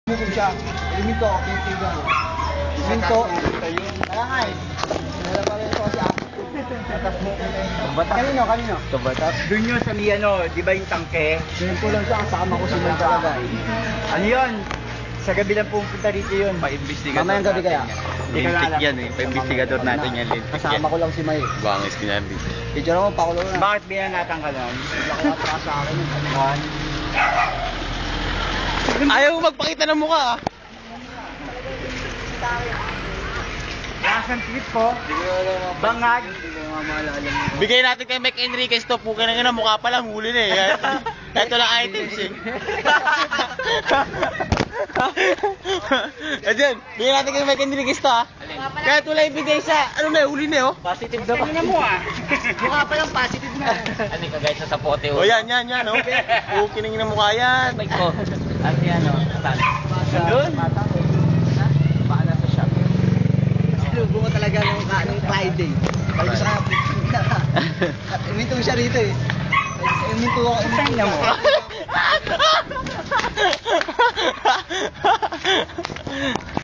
Bukod siya. Minto, pintigan mo. Minto. Kaya nga eh. Wala pa rin ito kasi ako. Kanino? Kabatak. Doon yun sa may di ba yung tangke? Doon ko lang siya, kasama ko sila talaga eh. Ano yun? Sa gabi lang pumunta rito yun. Pa-investigador Mamayang gabi kaya? Lintik yan eh. Pa-investigador natin yan, lintik yan. Kasama ko lang si May. Bangis ka yan dito. Picture mo, pakulo na. Bakit binanatan ka nun? Bigla ko atras sa akin yung kanuhan. Ayaw mo magpakita ng mukha ah. Nasaan trip ko? Bangag. Bigay natin kay Mike Enriquez to. Puka na nga mukha pa lang. Huli na eh. Ito lang items eh. Ayan. Bigay natin kay Mike Enriquez to ah. Kahit wala ebidensya. Ano na eh. Huli na eh oh. Positive daw. Kanina mo ah. Mukha pa lang positive na. Ano ka guys sa pote O yan oh. Pukiningin ng mukha yan. Bike ko. Ano yan o? Saan? Doon? Paala sa shop. Lubo ko talaga nung Friday. Sabi ko sa kapit. At iminto siya rito eh. Iminto ako. Saan na mo?